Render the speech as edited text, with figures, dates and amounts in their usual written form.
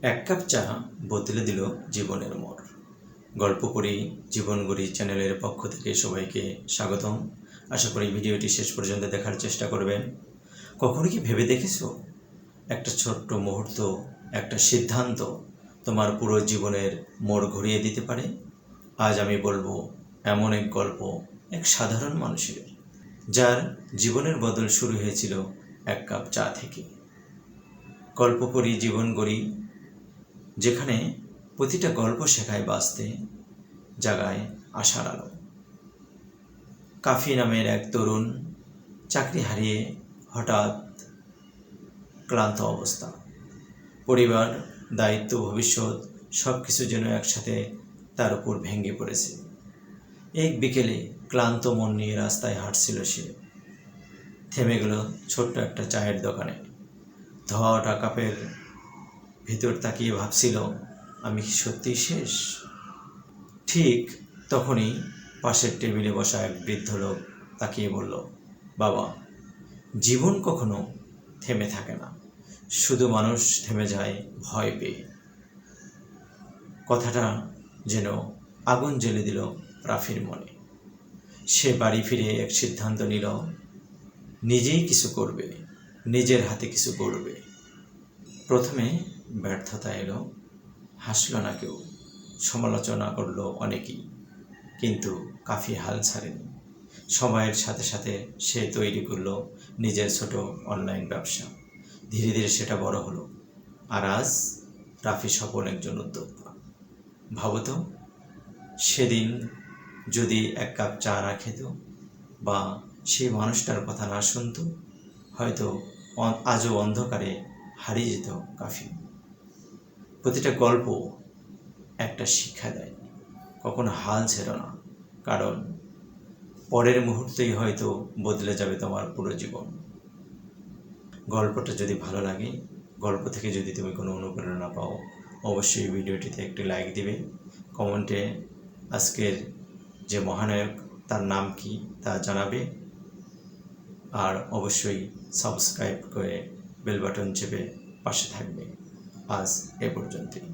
এক কাপ চা বদলে দিল জীবনের মোড়। গল্প করি জীবন গড়ি চ্যানেলের পক্ষ থেকে সবাইকে স্বাগতম। আশা করি ভিডিওটি শেষ পর্যন্ত দেখার চেষ্টা করবেন। কখনো কি ভেবে দেখেছো, একটা ছোট্ট মুহূর্ত, একটা সিদ্ধান্ত তোমার পুরো জীবনের মোড় ঘুরিয়ে দিতে পারে? আজ আমি বলবো এমন এক গল্প, এক সাধারণ মানুষের, যার জীবনের বদল শুরু হয়েছিল এক কাপ চা থেকে। গল্প করি জীবন গড়ি, যেখানে প্রতিটা গল্প শেখায় বাঁচতে, জাগায় আশার আলো। কাফি নামের এক তরুণ, চাকরি হারিয়ে হঠাৎ ক্লান্ত অবস্থা। পরিবার, দায়িত্ব, ভবিষ্যৎ সব কিছু যেন একসাথে তার উপর ভেঙে পড়েছে। এক বিকেলে ক্লান্ত মন নিয়ে রাস্তায় হাঁটছিল সে। থেমে গেল ছোট্ট একটা চায়ের দোকানে। ধোয়া ওঠা কাপের ভেতর তাকিয়ে ভাবছিল, আমি কি সত্যিই শেষ? ঠিক তখনই পাশের টেবিলে বসা এক বৃদ্ধ লোক তাকিয়ে বলল, বাবা, জীবন কখনো থেমে থাকে না, শুধু মানুষ থেমে যায় ভয় পেয়ে। কথাটা যেন আগুন জ্বেলে দিল রাফির মনে। সে বাড়ি ফিরে এক সিদ্ধান্ত নিল, নিজেই কিছু করবে, নিজের হাতে কিছু করবে। প্রথমে ব্যর্থতা এলো, হাসল না কেউ, সমালোচনা করলো অনেকেই, কিন্তু কাফি হাল ছাড়েনি। সময়ের সাথে সাথে সে তৈরি করলো নিজের ছোট অনলাইন ব্যবসা। ধীরে ধীরে সেটা বড় হলো, আর আজ রাফি সফল একজন উদ্যোক্তা। ভাবতো, সেদিন যদি এক কাপ চা না খেত বা সেই মানুষটার কথা না শুনতো, হয়তো আজও অন্ধকারে হারিয়ে যেত কাফি। প্রতিটা গল্প একটা শিক্ষা দেয়, কখনো হাল ছেড়ো না, কারণ পরের মুহূর্তেই হয়তো বদলে যাবে তোমার পুরো জীবন। গল্পটা যদি ভালো লাগে, গল্প থেকে যদি তুমি কোনো অনুপ্রেরণা পাও, অবশ্যই ভিডিওটিতে একটি লাইক দিবে। কমেন্টে আজকের যে মহানায়ক, তার নাম কি তা জানাবে। আর অবশ্যই সাবস্ক্রাইব করে বেল বাটন চেপে পাশে থাকবে। আজ এ পর্যন্তই।